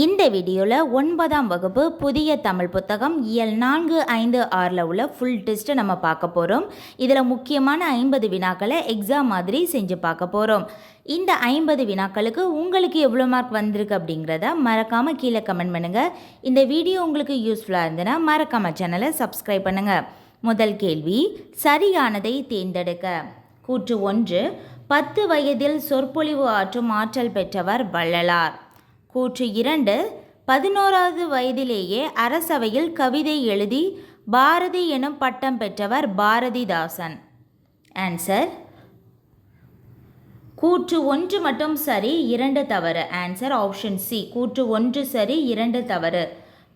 இந்த வீடியோவில் 9ஆம் வகுப்பு புதிய தமிழ் புத்தகம் இயல் 4, 5, 6ல் உள்ள ஃபுல் டெஸ்ட்டை நம்ம பார்க்க போகிறோம். இதில் முக்கியமான 50 வினாக்களை எக்ஸாம் மாதிரி செஞ்சு பார்க்க போகிறோம். இந்த 50 வினாக்களுக்கு உங்களுக்கு எவ்வளோ மார்க் வந்திருக்கு அப்படிங்கிறத மறக்காமல் கீழே கமெண்ட் பண்ணுங்கள். இந்த வீடியோ உங்களுக்கு யூஸ்ஃபுல்லாக இருந்ததுன்னா மறக்காமல் சேனலை சப்ஸ்கிரைப் பண்ணுங்கள். முதல் கேள்வி, சரியானதை தேர்ந்தெடுக்க. கூற்று 1, 10 வயதில் சொற்பொழிவு ஆற்றும் ஆற்றல் பெற்றவர் வள்ளலார். கூற்று 2, 11வது வயதிலேயே அரசவையில் கவிதை எழுதி பாரதி எனும் பட்டம் பெற்றவர் பாரதிதாசன். ஆன்சர் கூற்று 1 மட்டும் சரி, 2 தவறு. ஆன்சர் ஆப்ஷன் சி, கூற்று 1 சரி, 2 தவறு.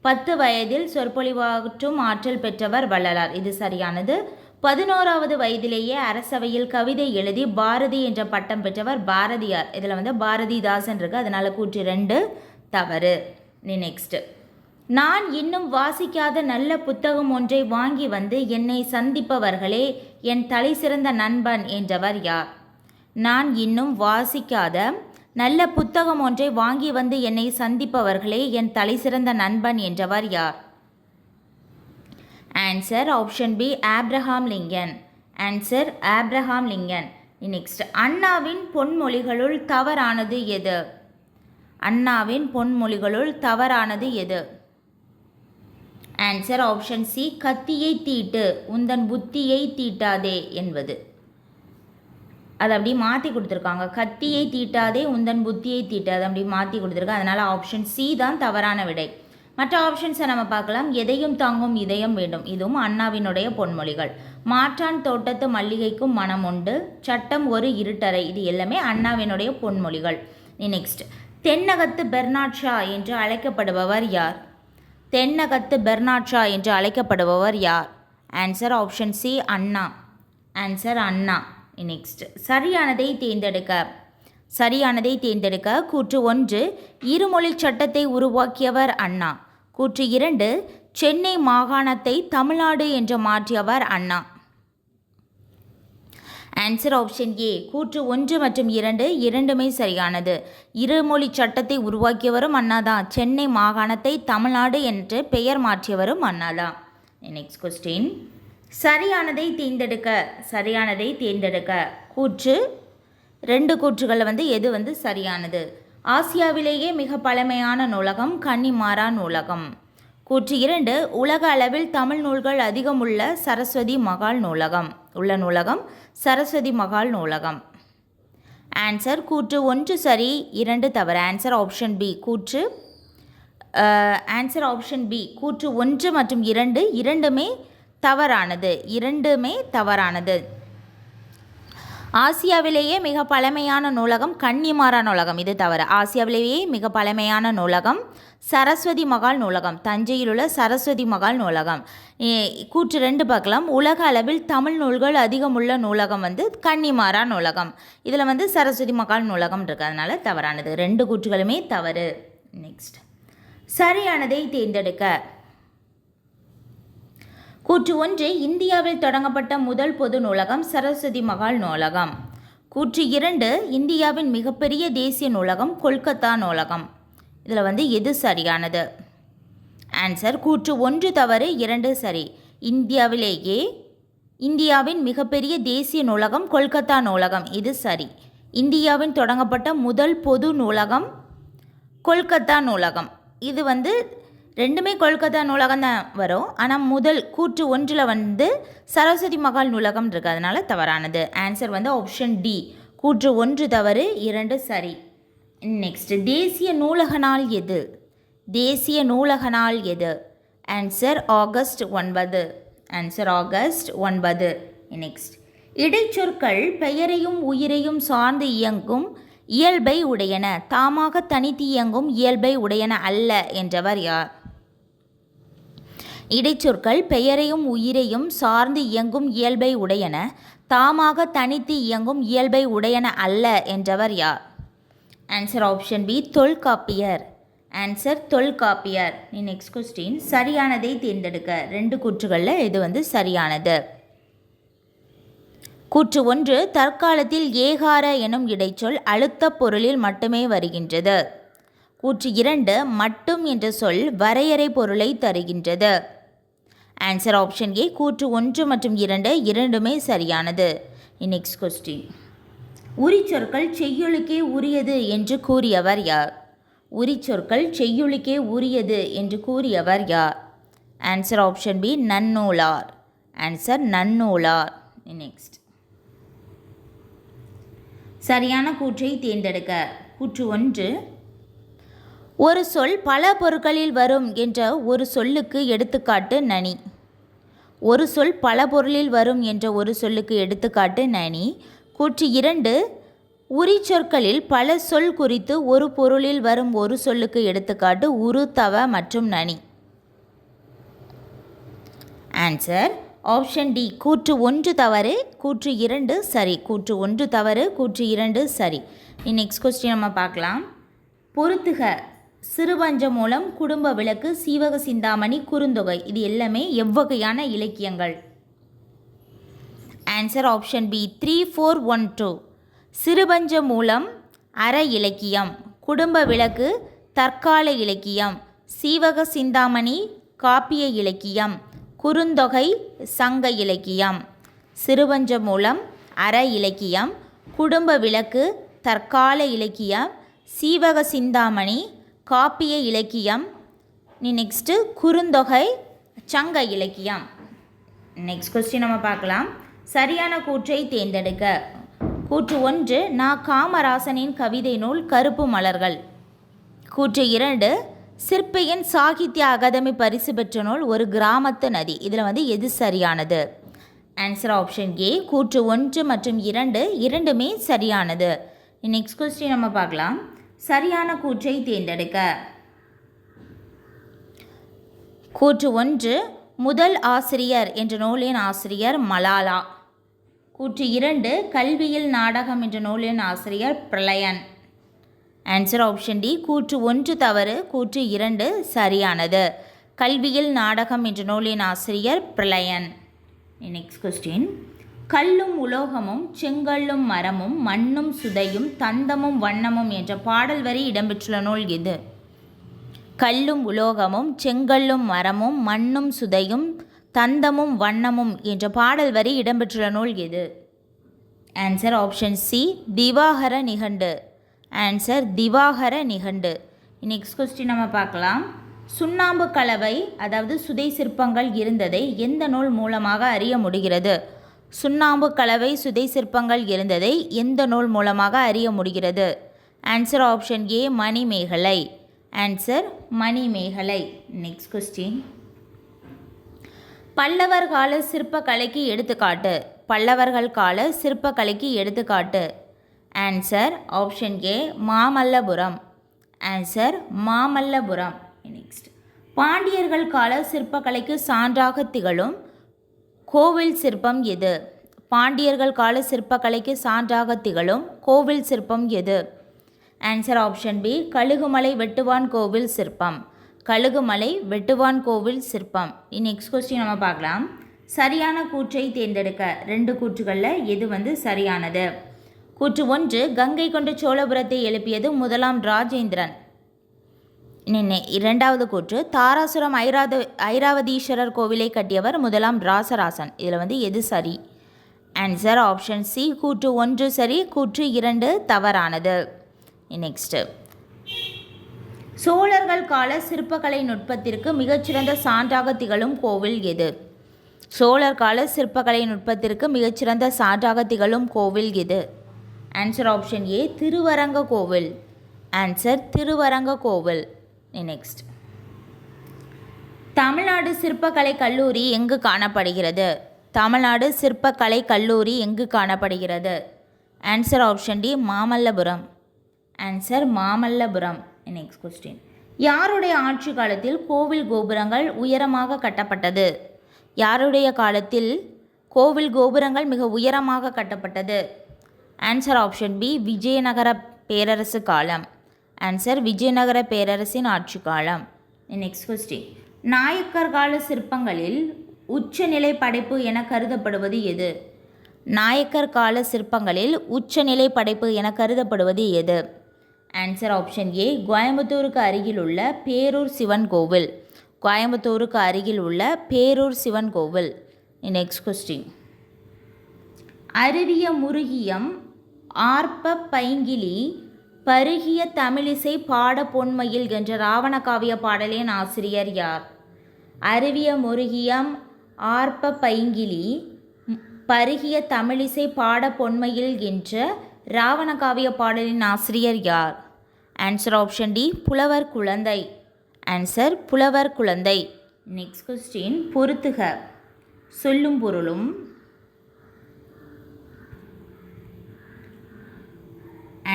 10 வயதில் சொற்பொழிவாற்றும் ஆற்றல் பெற்றவர் வள்ளலார், இது சரியானது. 11வது வயதிலேயே அரசவையில் கவிதை எழுதி பாரதி என்ற பட்டம் பெற்றவர் பாரதியார். இதில் பாரதிதாசன் இருக்குது, அதனால் கூற்று 2 தவறு. நெக்ஸ்ட், நான் இன்னும் வாசிக்காத நல்ல புத்தகம் ஒன்றை வாங்கி வந்து என்னை சந்திப்பவர்களே என் தலை சிறந்த நண்பன் என்றவர் யார்? நான் இன்னும் வாசிக்காத நல்ல புத்தகம் ஒன்றை வாங்கி வந்து என்னை சந்திப்பவர்களே என் தலை சிறந்த நண்பன் என்றவர் யார்? Answer option B, Abraham Lincoln. Answer Abraham Lincoln. Next, அண்ணாவின் பொன்மொழிகளுள் தவறானது எது? அண்ணாவின் பொன்மொழிகளுள் தவறானது எது? ஆன்சர் ஆப்ஷன் சி, கத்தியை தீட்டு உந்தன் புத்தியை தீட்டாதே என்பது. அதை அப்படி மாற்றி கொடுத்துருக்காங்க, கத்தியை தீட்டாதே உந்தன் புத்தியை தீட்டாதே அப்படி மாற்றி கொடுத்துருக்காங்க, அதனால் ஆப்ஷன் சி தான் தவறான விடை. மற்ற ஆப்ஷன்ஸை நம்ம பார்க்கலாம். எதையும் தாங்கும் இதயம் வேண்டும், இதுவும் அண்ணாவினுடைய பொன்மொழிகள். மாற்றான் தோட்டத்து மல்லிகைக்கும் மனம் உண்டு, சட்டம் ஒரு இருட்டறை, இது எல்லாமே அண்ணாவினுடைய பொன்மொழிகள். நெக்ஸ்ட், தென்னகத்து பெர்னாட் ஷா என்று அழைக்கப்படுபவர் யார்? தென்னகத்து பெர்னாட் ஷா என்று அழைக்கப்படுபவர் யார்? ஆன்சர் ஆப்ஷன் சி, அண்ணா. ஆன்சர் அண்ணா. நெக்ஸ்ட், சரியானதை தேர்ந்தெடுக்க. சரியானதை தேர்ந்தெடுக்க. கூற்று 1, இருமொழி சட்டத்தை உருவாக்கியவர் அண்ணா. கூற்று 2, சென்னை மாகாணத்தை தமிழ்நாடு என்று மாற்றியவர் அண்ணா. ஆன்சர் ஆப்ஷன் ஏ, கூற்று 1 மற்றும் 2 இரண்டுமே சரியானது. இருமொழி சட்டத்தை உருவாக்கியவரும் அண்ணா தான், சென்னை மாகாணத்தை தமிழ்நாடு என்று பெயர் மாற்றியவரும் அண்ணா தான். நெக்ஸ்ட் கொஸ்டின், சரியானதை தேர்ந்தெடுக்க. சரியானதை தேர்ந்தெடுக்க. கூற்று 2 கூற்றுகளில் எது சரியானது? ஆசியாவிலேயே மிக பழமையான நூலகம் கன்னிமாரா நூலகம். கூற்று 2, உலக அளவில் தமிழ் நூல்கள் அதிகம் உள்ள சரஸ்வதி மகால் நூலகம் நூலகம் சரஸ்வதி மகால் நூலகம். ஆன்சர் கூற்று 1 சரி, 2 தவறு. Answer option B, answer option B, கூற்று 1 மற்றும் 2 இரண்டுமே தவறானது. இரண்டுமே தவறானது. ஆசியாவிலேயே மிக பழமையான நூலகம் கன்னிமாரா நூலகம், இது தவறு. ஆசியாவிலேயே மிக பழமையான நூலகம் சரஸ்வதி மகால் நூலகம், தஞ்சையில் உள்ள சரஸ்வதி மகால் நூலகம். கூற்று 2 பார்க்கலாம். உலக அளவில் தமிழ் நூல்கள் அதிகம் உள்ள நூலகம் கன்னிமாரா நூலகம், இதில் சரஸ்வதி மகால் நூலகம் இருக்குது, அதனால் தவறானது. 2 கூற்றுகளுமே தவறு. நெக்ஸ்ட், சரியானதை தேர்ந்தெடுக்க. கூற்று 1, இந்தியாவில் தொடங்கப்பட்ட முதல் பொது நூலகம் சரஸ்வதி மகால் நூலகம். கூற்று 2, இந்தியாவின் மிகப்பெரிய தேசிய நூலகம் கொல்கத்தா நூலகம். இதில் எது சரியானது? ஆன்சர் கூற்று 1 தவறு, 2 சரி. இந்தியாவின் மிகப்பெரிய தேசிய நூலகம் கொல்கத்தா நூலகம், இது சரி. இந்தியாவின் தொடங்கப்பட்ட முதல் பொது நூலகம் கொல்கத்தா நூலகம், இது ரெண்டுமே கொல்கத்தா நூலகம் தான் வரும். ஆனால் முதல் கூற்று 1ல் சரஸ்வதி மகால் நூலகம் இருக்குது, அதனால் தவறானது. ஆன்சர் ஆப்ஷன் டி, கூற்று 1 தவறு, 2 சரி. நெக்ஸ்ட், தேசிய நூலக நாள் எது? தேசிய நூலக நாள் எது? Answer August 9. Answer August 9. Next, இடைச்சொற்கள் பெயரையும் உயிரையும் சார்ந்து இயங்கும் இயல்பை உடையன, தாமாக தனித்து இயங்கும் இயல்பை உடையன அல்ல என்றவர் யார்? இடைச்சொற்கள் பெயரையும் உயிரையும் சார்ந்து இயங்கும் இயல்பை உடையன, தாமாக தனித்து இயங்கும் இயல்பை உடையன அல்ல என்றவர் யார்? Answer option B, Tholkappiyar. Answer Tholkappiyar. Next question, சரியானதை தேர்ந்தெடுக்க. 2 கூற்றுகளில் இது சரியானது. கூற்று 1, தற்காலத்தில் ஏகார எனும் இடைச்சொல் அழுத்த பொருளில் மட்டுமே வருகின்றது. கூற்று 2 மட்டும் என்ற சொல் வரையறை பொருளை தருகின்றது. ஆன்சர் ஆப்ஷன் ஏ. கூற்று 1 மற்றும் 2 இரண்டுமே சரியானது. Next question. உரிச்சொற்கள் செய்யுளுக்கே உரியது என்று கூறியவர் யார்? உரிச்சொற்கள் செய்யுளுக்கே உரியது என்று கூறியவர் யார்? Answer option B. Nannular. Answer Nannular. Next. சரியான கூற்றை தேர்ந்தெடுக்க. கூற்று 1 ஒரு சொல் பல பொருட்களில் வரும் என்ற ஒரு சொல்லுக்கு எடுத்துக்காட்டு நனி. ஒரு சொல் பல பொருளில் வரும் என்ற ஒரு சொல்லுக்கு எடுத்துக்காட்டு நனி. கூற்று 2 உரிச்சொற்களில் பல சொல் குறித்து ஒரு பொருளில் வரும் ஒரு சொல்லுக்கு எடுத்துக்காட்டு உரு, தவ மற்றும் நனி. Answer option D. கூற்று 1 தவறு, கூற்று 2 சரி. கூற்று 1 தவறு, கூற்று 2 சரி. நெக்ஸ்ட் கொஸ்டின் நம்ம பார்க்கலாம். பொறுத்துக. சிறுபஞ்ச மூலம், குடும்ப விளக்கு, சீவக சிந்தாமணி, குறுந்தொகை இது எல்லாமே எவ்வகையான இலக்கியங்கள்? Answer option B. 3, 4, 1, 2. சிறுபஞ்ச மூலம் அற இலக்கியம், குடும்ப விளக்கு தற்கால இலக்கியம், சீவக சிந்தாமணி காப்பிய இலக்கியம், குறுந்தொகை சங்க இலக்கியம். சிறுபஞ்ச மூலம் அற இலக்கியம், குடும்ப விளக்கு தற்கால இலக்கியம், சீவக சிந்தாமணி காப்பிய இலக்கியம். நெக்ஸ்ட்டு குறுந்தொகை சங்க இலக்கியம். நெக்ஸ்ட் கொஸ்டின் நம்ம பார்க்கலாம். சரியான கூற்றை தேர்ந்தெடுக்க. கூற்று 1 நா. காமராசனின் கவிதை நூல் கருப்பு மலர்கள். கூற்று 2 சிற்பியின் சாகித்ய அகாதமி பரிசு பெற்ற நூல் ஒரு கிராமத்து நதி. இதில் எது சரியானது? ஆன்சர் ஆப்ஷன் ஏ. கூற்று 1 மற்றும் 2 இரண்டுமே சரியானது. நெக்ஸ்ட் கொஸ்டின் நம்ம பார்க்கலாம். சரியான கூற்றை தேர்ந்தெடுக்க. கூற்று 1 முதல் ஆசிரியர் என்ற நூலின் ஆசிரியர் மலாலா. கூற்று 2 கல்வியில் நாடகம் என்ற நூலின் ஆசிரியர் பிரளயன். Answer option D. கூற்று 1 தவறு, கூற்று 2 சரியானது. கல்வியில் நாடகம் என்ற நூலின் ஆசிரியர் பிரளயன். Next question. கல்லும் உலோகமும் செங்கல்லும் மரமும் மண்ணும் சுதையும் தந்தமும் வண்ணமும் என்ற பாடல் வரி இடம்பெற்றுள்ள நூல் எது? கல்லும் உலோகமும் செங்கல்லும் மரமும் மண்ணும் சுதையும் தந்தமும் வண்ணமும் என்ற பாடல் வரி இடம்பெற்றுள்ள நூல் எது? Answer option C. Divakara Nigandu. Answer Divakara Nigandu. Next question நம்ம பார்க்கலாம். சுண்ணாம்பு கலவை அதாவது சுதை சிற்பங்கள் இருந்ததை எந்த நூல் மூலமாக அறிய முடிகிறது? சுண்ணாம்பு கலவை சுதை சிற்பங்கள் இருந்ததை எந்த நூல் மூலமாக அறிய முடிகிறது? Answer option A. Manimekalai. Answer Manimekalai. Next question. பல்லவர் கால சிற்பக்கலைக்கு எடுத்துக்காட்டு. பல்லவர்கள் கால சிற்பக்கலைக்கு எடுத்துக்காட்டு. Answer option A. Mamallapuram. Answer Mamallapuram. Next. பாண்டியர்கள் கால சிற்பக்கலைக்கு சான்றாக திகழும் கோவில் சிற்பம் எது? பாண்டியர்கள் கால சிற்பக்கலைக்கு சான்றாக திகழும் கோவில் சிற்பம் எது? Answer option B. Kazhugumalai Vettuvan கோவில் சிற்பம். கழுகுமலை வெட்டுவான் கோவில் சிற்பம். நெக்ஸ்ட் கொஸ்டின் நம்ம பார்க்கலாம். சரியான கூற்றை தேர்ந்தெடுக்க. 2 கூற்றுகளில் எது சரியானது? கூற்று 1 கங்கை கொண்ட சோழபுரத்தை எழுப்பியது முதலாம் ராஜேந்திரன். இரண்டாவது கூற்று தாராசுரம் ஐராவதீஸ்வரர் கோவிலை கட்டியவர் முதலாம் ராசராசன். இதில் எது சரி? Answer option C. கூற்று 1 சரி, கூற்று 2 தவறானது. நெக்ஸ்ட்டு. சோழர்கள் கால சிற்பக்கலை நுட்பத்திற்கு மிகச்சிறந்த சான்றாக திகழும் கோவில் எது? சோழர் கால சிற்பக்கலை நுட்பத்திற்கு மிகச்சிறந்த சான்றாக திகழும் கோவில் எது? ஆன்சர் ஆப்ஷன் ஏ. திருவரங்க கோவில். ஆன்சர் திருவரங்க கோவில். நெக்ஸ்ட். தமிழ்நாடு சிற்பக்கலை கல்லூரி எங்கு காணப்படுகிறது? தமிழ்நாடு சிற்பக்கலை கல்லூரி எங்கு காணப்படுகிறது? Answer option D. Mamallapuram. Answer Mamallapuram. Next question. யாருடைய ஆட்சி காலத்தில் கோவில் கோபுரங்கள் உயரமாக கட்டப்பட்டது? யாருடைய காலத்தில் கோவில் கோபுரங்கள் மிக உயரமாக கட்டப்பட்டது? Answer option B. விஜயநகர பேரரசு காலம். ஆன்சர் விஜயநகர பேரரசின் ஆட்சி காலம். Next question. நாயக்கர் கால சிற்பங்களில் உச்சநிலை படைப்பு என கருதப்படுவது எது? நாயக்கர் கால சிற்பங்களில் உச்சநிலை படைப்பு என கருதப்படுவது எது? ஆன்சர் ஆப்ஷன் ஏ கோயம்புத்தூருக்கு அருகில் உள்ள பேரூர் சிவன் கோவில். கோயம்புத்தூருக்கு அருகில் உள்ள பேரூர் சிவன் கோவில். Next question. அருவிய முருகியம் ஆர்ப்ப பைங்கிலி பருகிய தமிழிசை பாட பொன்மையில் என்ற ராவண காவிய பாடலின் ஆசிரியர் யார்? அருவிய முருகியம் ஆர்ப்ப பைங்கிலி பருகிய தமிழிசை பாட பொன்மையில் என்ற ராவண காவிய பாடலின் ஆசிரியர் யார்? ஆன்சர் ஆப்ஷன் டி புலவர் குழந்தை. ஆன்சர் புலவர் குழந்தை. Next question. பொறுத்துக. சொல்லும் பொருளும்.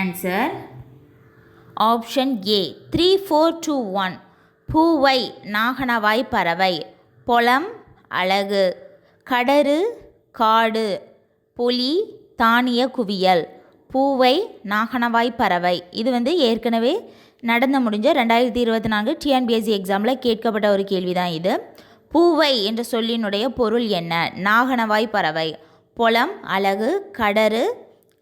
Answer option A 3, 4, 2, 1. பூவை நாகனவாய் பறவை. பொலம் அழகு. கடறு காடு. பொலி தானிய குவியல். பூவை நாகனவாய் பறவை. இது ஏற்கனவே நடந்து முடிஞ்ச 2024 டிஎன்பிஎஸ்சி எக்ஸாமில் கேட்கப்பட்ட ஒரு கேள்வி தான் இது. பூவை என்ற சொல்லினுடைய பொருள் என்ன? நாகனவாய் பறவை. பொலம் அழகு. கடறு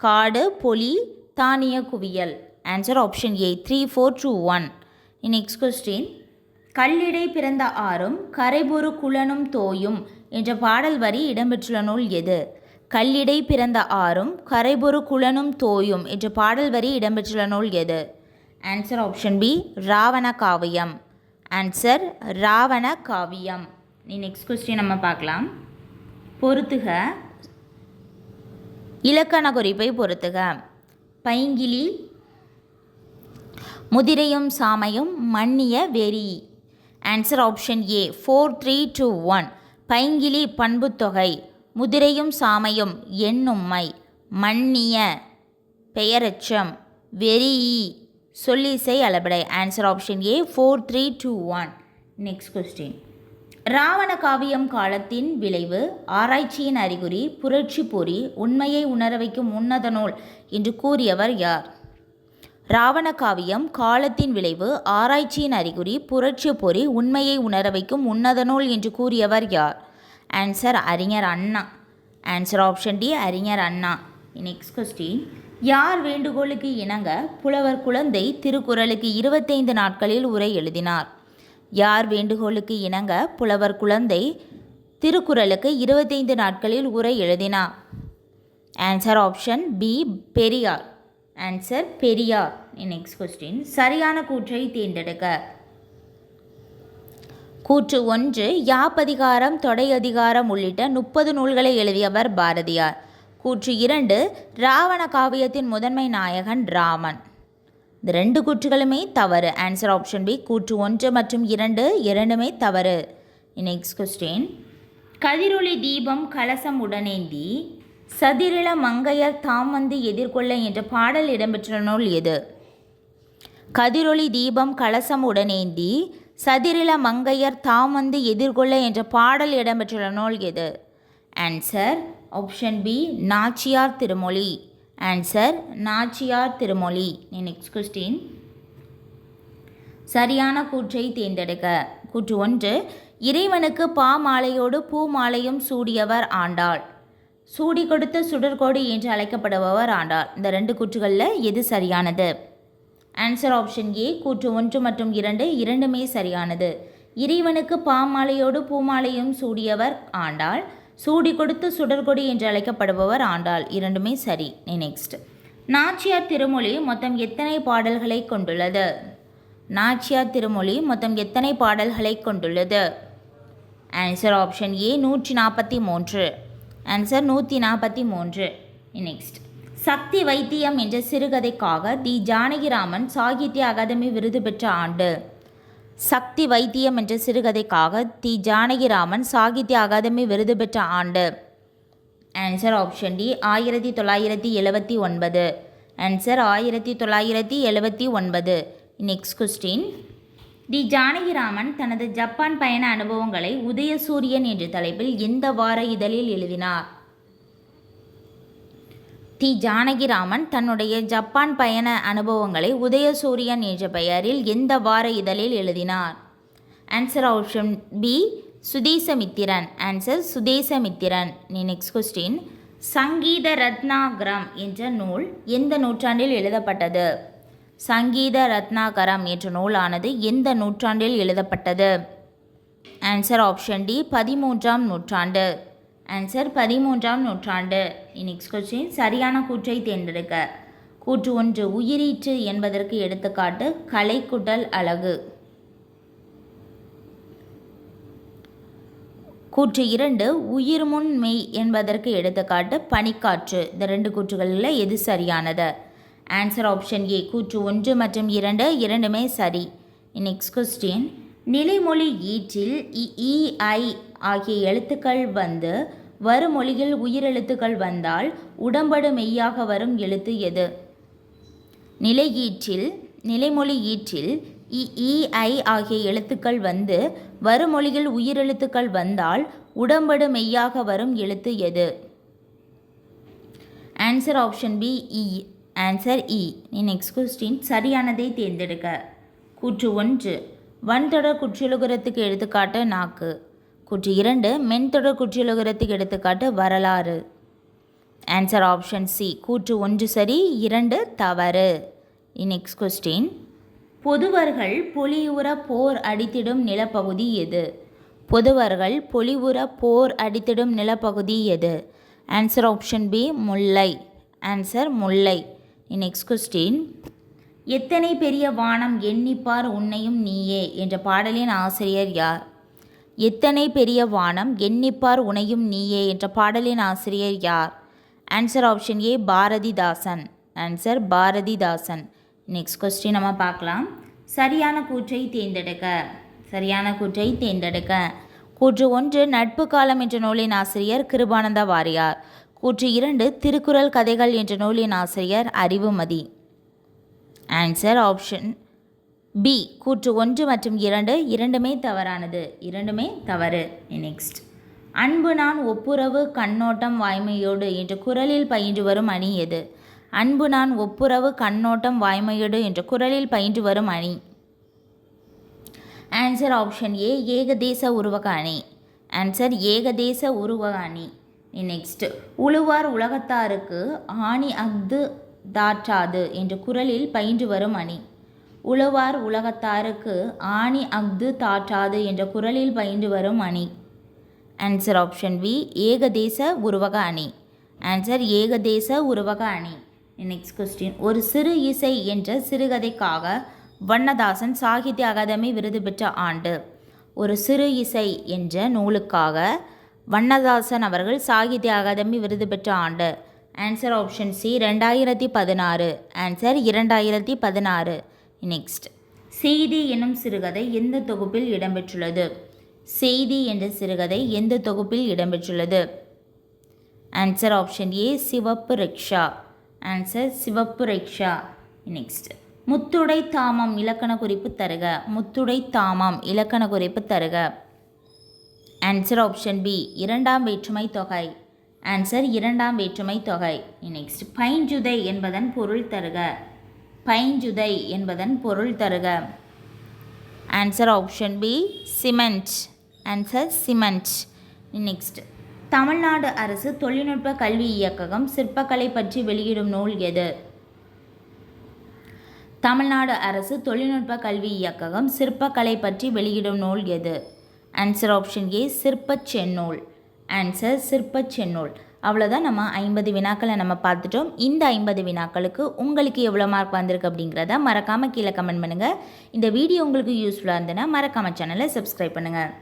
காடு. பொலி தானிய குவியல். Answer option A 3, 4, 2, 1. Next question. கல்லிடை பிறந்த ஆறும் கரைபொரு குளனும் தோயும் என்ற பாடல் வரி இடம்பெற்றுள்ள நூல் எது? கல்லிடை பிறந்த ஆறும் கரைபொரு குளனும் தோயும் என்ற பாடல் வரி இடம்பெற்றுள்ள நூல் எது? ஆன்சர் ஆப்ஷன் பி ராவண காவியம். ஆன்சர் ராவண காவியம். நெக்ஸ்ட் கொஸ்டின் நம்ம பார்க்கலாம். பொறுத்துக. இலக்கண குறிப்பை பொறுத்துக. பைங்கிலி முதிரையும் சாமையும் மன்னிய வெறி. Answer option A 4, 3, 2, 1. பைங்கிலி பண்புத்தொகை. முதிரையும் சாமையும் எண்ணும்மை. மன்னிய பெயரெச்சம். வெறி சொல்லிசை அளபடை. Answer option A 4, 3, 2, 1. Next question. Ravana Kaviyam காலத்தின் விளைவு, ஆராய்ச்சியின் அறிகுறி, புரட்சி பொறி, உண்மையை உணர வைக்கும் உன்னத நூல் என்று கூறியவர் யார்? ராவண காவியம் காலத்தின் விளைவு, ஆராய்ச்சியின் அறிகுறி, புரட்சி பொறி, உண்மையை உணர வைக்கும் உன்னத நூல் என்று கூறியவர் யார்? ஆன்சர் அறிஞர் அண்ணா. ஆன்சர் ஆப்ஷன் டி அறிஞர் அண்ணா. Next question. யார் வேண்டுகோளுக்கு இணங்க புலவர் குழந்தை திருக்குறளுக்கு 25 நாட்களில் உரை எழுதினார்? யார் வேண்டுகோளுக்கு இணங்க புலவர் குழந்தை திருக்குறளுக்கு 25 நாட்களில் உரை எழுதினார்? Answer option B Periyar. Answer Periyar. Next question. சரியான கூற்றை தேர்ந்தெடுக்க. கூற்று 1 யாப்பதிகாரம் தொடையதிகாரம் உள்ளிட்ட 30 நூல்களை எழுதியவர் பாரதியார். கூற்று 2 ராவண காவியத்தின் முதன்மை நாயகன் ராமன். இந்த 2 கூற்றுகளுமே தவறு. ஆன்சர் ஆப்ஷன் பி கூற்று 1 மற்றும் 2 இரண்டுமே தவறு. Next question. கதிரொளி தீபம் கலசம் உடனேந்தி சதிரிள மங்கையர் தாம் வந்து எதிர்கொள்ள என்ற பாடல் இடம்பெற்ற நூல் எது? கதிரொளி தீபம் கலசம் உடனேந்தி சதிரிள மங்கையர் தாம் வந்து எதிர்கொள்ள என்ற பாடல் இடம்பெற்றுள்ள நூல் எது? Answer option B Nachiyar Thirumozhi. Answer Nachiyar Thirumozhi. Next question. சரியான கூற்றை தேர்ந்தெடுக்க. கூற்று 1 இறைவனுக்கு பா மாலையோடு பூ மாலையும் சூடியவர் ஆண்டாள். சூடி கொடுத்த சுடர்கோடி என்று அழைக்கப்படுபவர் ஆண்டாள். இந்த 2 கூற்றுகளில் எது சரியானது? ஆன்சர் ஆப்ஷன் ஏ கூற்று 1 மற்றும் 2 இரண்டுமே சரியானது. இறைவனுக்கு பாமாலையோடு பூமாலையும் சூடியவர் ஆண்டாள். சூடி கொடுத்து சுடர்கொடி என்று அழைக்கப்படுபவர் ஆண்டாள். இரண்டுமே சரி. நெக்ஸ்ட். நாச்சியார் திருமொழி மொத்தம் எத்தனை பாடல்களை கொண்டுள்ளது? நாச்சியார் திருமொழி மொத்தம் எத்தனை பாடல்களை கொண்டுள்ளது? Answer option A 143. Answer 143. Next. Sakthi Vaidhyam என்ற சிறுகதைக்காக தி ஜானகிராமன் சாகித்ய அகாதமி விருது பெற்ற ஆண்டு. சக்தி வைத்தியம் என்ற சிறுகதைக்காக தி ஜானகிராமன் சாகித்ய அகாதமி விருது பெற்ற ஆண்டு. Answer option D 1979. Answer 1979. Next question. தி ஜானகிராமன் தனது ஜப்பான் பயண அனுபவங்களை உதயசூரியன் என்ற தலைப்பில் எந்த வார இதழில் எழுதினார்? தி ஜானகிராமன் தன்னுடைய ஜப்பான் பயண அனுபவங்களை உதயசூரியன் என்ற பெயரில் எந்த வார இதழில் எழுதினார்? Answer option B Swadesamitran. Answer Swadesamitran. Next question. Sangeetha Ratnakaram என்ற நூல் எந்த நூற்றாண்டில் எழுதப்பட்டது? சங்கீத ரத்னாகரம் என்ற நூலானது எந்த நூற்றாண்டில் எழுதப்பட்டது? ஆன்சர் ஆப்ஷன் டி 13ஆம் நூற்றாண்டு. ஆன்சர் 13ஆம் நூற்றாண்டு. நெக்ஸ்ட் கொஸ்டின் சரியான கூற்றை தேர்ந்தெடுக்க. கூற்று 1 உயிரீற்று என்பதற்கு எடுத்துக்காட்டு கலைக்குடல் அலகு. கூற்று 2 உயிர்முன் மெய் என்பதற்கு எடுத்துக்காட்டு பனிக்காற்று. இந்த 2 கூற்றுகளில் எது சரியானது? ஆன்சர் ஆப்ஷன் ஏ கூற்று 1 மற்றும் 2 இரண்டுமே சரி. நெக்ஸ்ட் கொஸ்டின் நிலைமொழி ஈற்றில் இ ஐ ஆகிய எழுத்துக்கள் வந்து வருமொழியில் உயிரெழுத்துக்கள் வந்தால் உடம்படு மெய்யாக வரும் எழுத்து எது? நிலைமொழி ஈற்றில் இ ஐ ஆகிய எழுத்துக்கள் வந்து வருமொழியில் உயிரெழுத்துக்கள் வந்தால் உடம்படு மெய்யாக வரும் எழுத்து எது? Answer option B E. Answer இ. நெக்ஸ்ட் கொஸ்டின் சரியானதை தேர்ந்தெடுக்க. கூற்று 1 வன்தொடர் குற்றியலுகரத்துக்கு எடுத்துக்காட்டு நாக்கு. கூற்று 2 மென்தொடர் குற்றியலுகரத்துக்கு எடுத்துக்காட்டு வரலாறு. ஆன்சர் ஆப்ஷன் சி கூற்று 1 சரி 2 தவறு. நெக்ஸ்ட் கொஸ்டின் பொதுவர்கள் பொலிவுற போர் அடித்திடும் நிலப்பகுதி எது? பொதுவர்கள் பொலிவுற போர் அடித்திடும் நிலப்பகுதி எது? ஆன்சர் ஆப்ஷன் பி முல்லை. ஆன்சர் முல்லை. நெக்ஸ்ட் கொஸ்டின் எத்தனை பெரிய வானம் எண்ணிப்பார் உன்னையும் நீயே என்ற பாடலின் ஆசிரியர் யார்? எத்தனை பெரிய வானம் எண்ணிப்பார் உனையும் நீயே என்ற பாடலின் ஆசிரியர் யார்? ஆன்சர் ஆப்ஷன் ஏ Bharathidasan. Answer Bharathidasan. Next question நம்ம பார்க்கலாம். சரியான கூற்றை தேர்ந்தெடுக்க. சரியான கூற்றை தேர்ந்தெடுக்க. கூற்று 1 நட்பு காலம் என்ற நூலின் ஆசிரியர் கிருபானந்த வாரியார். கூற்று 2 திருக்குறள் கதைகள் என்ற நூலின் ஆசிரியர் அறிவுமதி. ஆன்சர் ஆப்ஷன் பி கூற்று 1 மற்றும் 2 இரண்டுமே தவறானது. இரண்டுமே தவறு. நெக்ஸ்ட் அன்பு நான் ஒப்புரவு கண்ணோட்டம் வாய்மையோடு என்ற குறளில் பயின்று வரும் அணி எது? அன்பு நான் ஒப்புரவு கண்ணோட்டம் வாய்மையோடு என்ற குறளில் பயின்று வரும் அணி. ஆன்சர் ஆப்ஷன் ஏ ஏகதேச உருவக அணி. ஆன்சர் ஏகதேச உருவக அணி. நெக்ஸ்ட் உழுவார் உலகத்தாருக்கு ஆணி அஃது தாற்றாது என்ற குறளில் பயின்று வரும் அணி. உழுவார் உலகத்தாருக்கு ஆணி அஃது தாற்றாது என்ற குறளில் பயின்று வரும் அணி. ஆன்சர் ஆப்ஷன் பி ஏகதேச உருவக அணி. ஆன்சர் ஏகதேச உருவக அணி. நெக்ஸ்ட் கொஸ்டின் ஒரு சிறு இசை என்ற சிறுகதைக்காக வண்ணதாசன் சாகித்ய அகாதமி விருது பெற்ற ஆண்டு. ஒரு சிறு இசை என்ற நூலுக்காக வண்ணதாசன் அவர்கள் சாகித்ய அகாதமி விருது பெற்ற ஆண்டு. Answer option C 2016. Answer 2016. Next செய்தி என்னும் சிறுகதை எந்த தொகுப்பில் இடம்பெற்றுள்ளது? செய்தி என்ற சிறுகதை எந்த தொகுப்பில் இடம்பெற்றுள்ளது? ஆன்சர் ஆப்ஷன் ஏ சிவப்பு ரிக்ஷா. ஆன்சர் சிவப்பு ரிக்ஷா. நெக்ஸ்ட் முத்துடை தாமம் இலக்கண குறிப்பு தருக. முத்துடை தாமம் இலக்கண குறிப்பு தருக. ஆன்சர் ஆப்ஷன் பி இரண்டாம் வேற்றுமை தொகை. ஆன்சர் இரண்டாம் வேற்றுமை தொகை. நெக்ஸ்ட் பைஞ்சுதை என்பதன் பொருள் தருக. பைஞ்சுதை என்பதன் பொருள் தருக. Answer option B cement. Answer cement. Next Tamil Nadu அரசு தொழில்நுட்ப கல்வி இயக்ககம் சிற்பக்கலை பற்றி வெளியிடும் நூல் எது? தமிழ்நாடு அரசு தொழில்நுட்ப கல்வி இயக்ககம் சிற்பக்கலை பற்றி வெளியிடும் நூல் எது? Answer option A Sirpach Sennool. Answer Sirpach Sennool. அவ்வளோதான், நம்ம 50 வினாக்களை நம்ம பார்த்துட்டோம். இந்த 50 வினாக்களுக்கு உங்களுக்கு எவ்வளோ மார்க் வந்திருக்கு அப்படிங்கிறத மறக்காமல் கீழே கமெண்ட் பண்ணுங்கள். இந்த வீடியோ உங்களுக்கு யூஸ்ஃபுல்லாக இருந்ததுன்னா மறக்காமல் சேனலை சப்ஸ்கிரைப் பண்ணுங்கள்.